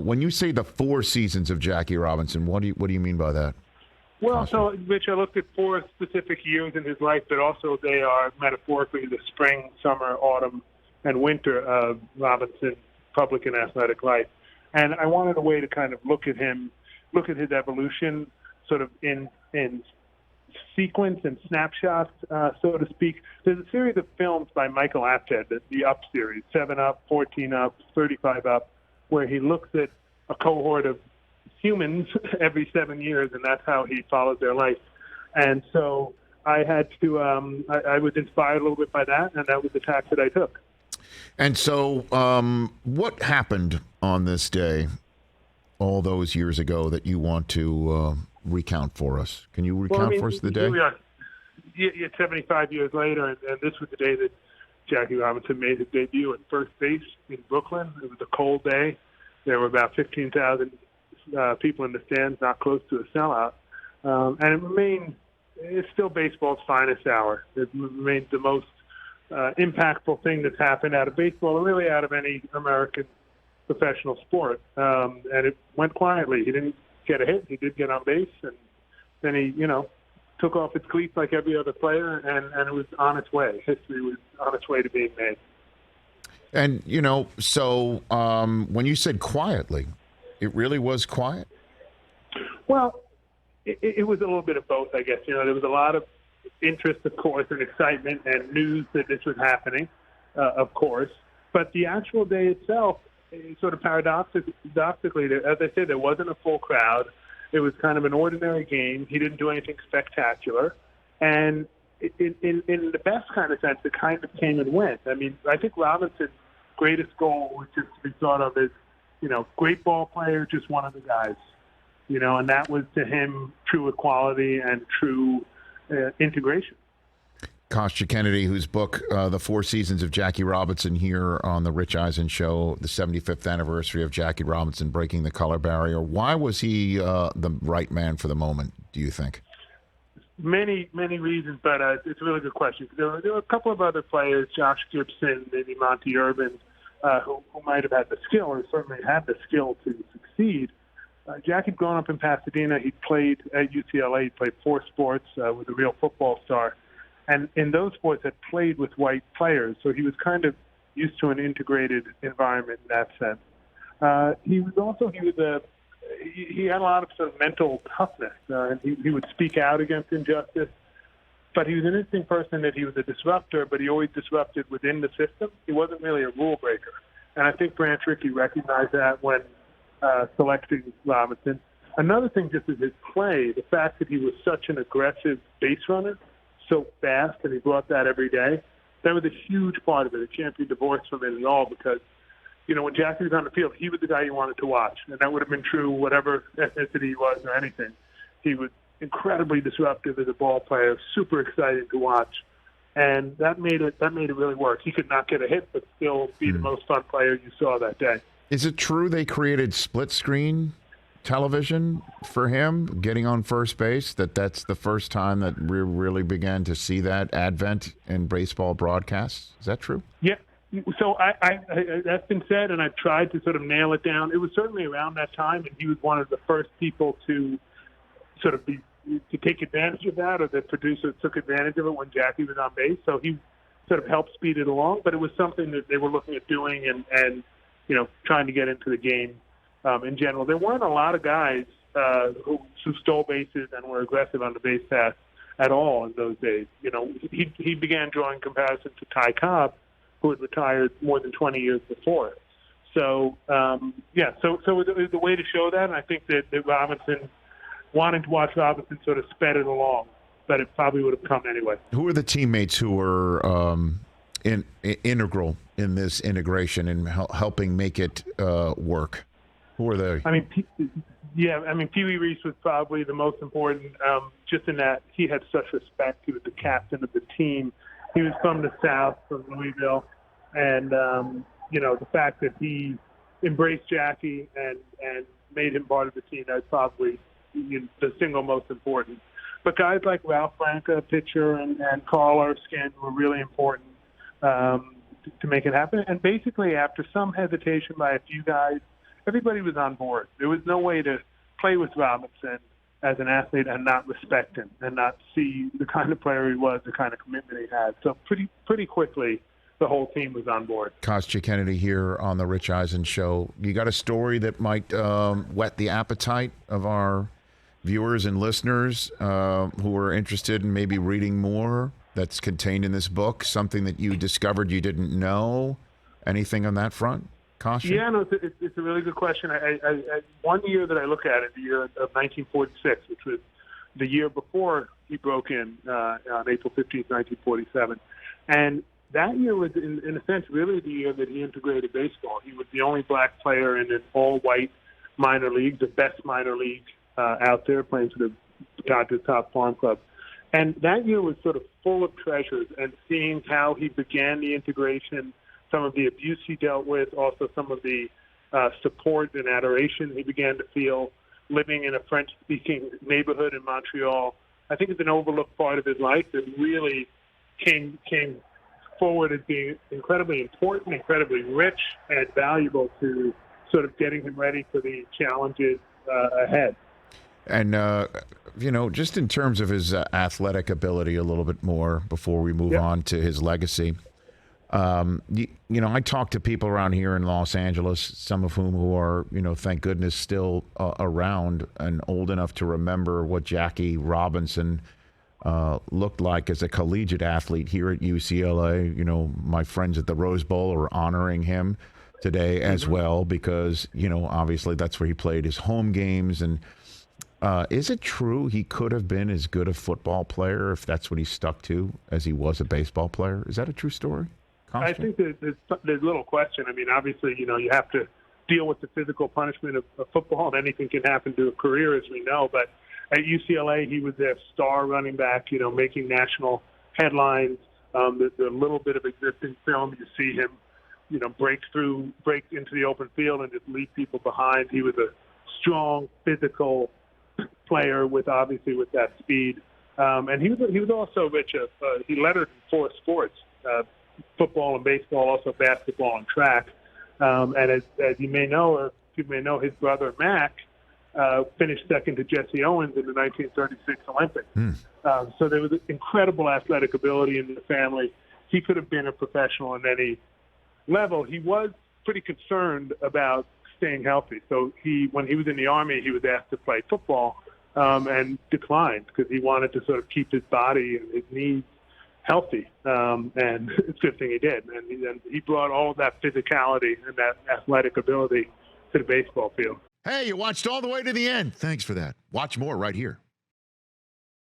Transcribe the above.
When you say the 4 seasons of Jackie Robinson, what do you mean by that? Well, so, Rich, I looked at 4 specific years in his life, but also they are metaphorically the spring, summer, autumn, and winter of Robinson's public and athletic life. And I wanted a way to kind of look at his evolution sort of in sequence and snapshots, so to speak. There's a series of films by Michael Apted, the Up series, 7 Up, 14 Up, 35 Up, where he looks at a cohort of humans every 7 years, and that's how he follows their life. And so I had to, I was inspired a little bit by that, and that was the tack that I took. And so what happened on this day all those years ago that you want to recount for us? Can you recount for us the day? Yeah, 75 years later, and this was the day that Jackie Robinson made his debut at first base in Brooklyn. It was a cold day. There were about 15,000 people in the stands, not close to a sellout. And it's still baseball's finest hour. It remains the most impactful thing that's happened out of baseball, or really out of any American professional sport. And it went quietly. He didn't get a hit. He did get on base, and then he, took off its cleats like every other player, and it was on its way. History was on its way to being made. And, so when you said quietly, it really was quiet? Well, it was a little bit of both, I guess. There was a lot of interest, of course, and excitement and news that this was happening, of course. But the actual day itself, sort of paradoxically, as I said, there wasn't a full crowd. It was kind of an ordinary game. He didn't do anything spectacular. And in the best kind of sense, it kind of came and went. I mean, I think Robinson's greatest goal was just to be thought of as, great ball player, just one of the guys. And that was to him true equality and true integration. Kostya Kennedy, whose book, The 4 Seasons of Jackie Robinson, here on the Rich Eisen Show, the 75th anniversary of Jackie Robinson breaking the color barrier. Why was he the right man for the moment, do you think? Many reasons, but it's a really good question. There were a couple of other players, Josh Gibson, maybe Monty Urban, who might have had the skill, or certainly had the skill to succeed. Jackie had grown up in Pasadena. He played at UCLA. He played 4 sports, was a real football star. And in those sports had played with white players, so he was kind of used to an integrated environment in that sense. He had a lot of sort of mental toughness, and he would speak out against injustice. But he was an interesting person that he was a disruptor, but he always disrupted within the system. He wasn't really a rule breaker. And I think Branch Rickey recognized that when selecting Robinson. Another thing just is his play, the fact that he was such an aggressive base runner, so fast, and he brought that every day. That was a huge part of it. It can't be divorced from it at all because, when Jackie was on the field, he was the guy you wanted to watch. And that would have been true whatever ethnicity he was or anything. He was incredibly disruptive as a ball player, super exciting to watch. And that made it really work. He could not get a hit, but still be the most fun player you saw that day. Is it true they created split screen television for him, getting on first base, that's the first time that we really began to see that advent in baseball broadcasts? Is that true? Yeah. So I that's been said, and I've tried to sort of nail it down. It was certainly around that time, and he was one of the first people to sort of to take advantage of that, or the producer took advantage of it when Jackie was on base. So he sort of helped speed it along, but it was something that they were looking at doing and trying to get into the game. In general, there weren't a lot of guys who stole bases and were aggressive on the base path at all in those days. He began drawing comparisons to Ty Cobb, who had retired more than 20 years before. So, so it was a way to show that, and I think that Robinson, wanting to watch Robinson, sort of sped it along, but it probably would have come anyway. Who are the teammates who were integral in this integration and helping make it work? Who are they? I mean, Pee Wee Reese was probably the most important, just in that he had such respect. He was the captain of the team. He was from the South, from Louisville, and the fact that he embraced Jackie and made him part of the team, that's probably the single most important. But guys like Ralph Branca, pitcher, and Carl Erskine were really important to make it happen. And basically, after some hesitation by a few guys, everybody was on board. There was no way to play with Robinson as an athlete and not respect him and not see the kind of player he was, the kind of commitment he had. So pretty quickly, the whole team was on board. Kostya Kennedy here on the Rich Eisen Show. You got a story that might whet the appetite of our viewers and listeners who are interested in maybe reading more that's contained in this book, something that you discovered you didn't know? Anything on that front, Kostya? Yeah, no, it's a really good question. I one year that I look at it, the year of 1946, which was the year before he broke in on April 15th, 1947. And that year was, in a sense, really the year that he integrated baseball. He was the only black player in an all-white minor league, the best minor league out there, playing for the Dodgers Top Farm Club. And that year was sort of full of treasures, and seeing how he began the integration, some of the abuse he dealt with, also some of the support and adoration he began to feel living in a French-speaking neighborhood in Montreal. I think it's an overlooked part of his life that really came forward as being incredibly important, incredibly rich, and valuable to sort of getting him ready for the challenges ahead. And, just in terms of his athletic ability a little bit more before we move on to his legacy, I talk to people around here in Los Angeles, some of whom who are, thank goodness, still around and old enough to remember what Jackie Robinson looked like as a collegiate athlete here at UCLA. My friends at the Rose Bowl are honoring him today as well because, obviously that's where he played his home games. And is it true he could have been as good a football player if that's what he stuck to as he was a baseball player? Is that a true story, Kostya? I think there's little question. I mean, obviously, you have to deal with the physical punishment of football, and anything can happen to a career, as we know. But at UCLA, he was their star running back, making national headlines. The little bit of existing film, you see him, break into the open field and just leave people behind. He was a strong, physical player with that speed. And he was also rich. He lettered in 4 sports, football and baseball, also basketball and track. And as you may know, or people may know, his brother Mac finished second to Jesse Owens in the 1936 Olympics. So there was incredible athletic ability in the family. He could have been a professional in any level. He was pretty concerned about staying healthy. So when he was in the Army, he was asked to play football and declined because he wanted to sort of keep his body and his knees healthy. And it's a good thing he did. And he brought all of that physicality and that athletic ability to the baseball field. Hey, you watched all the way to the end. Thanks for that. Watch more right here.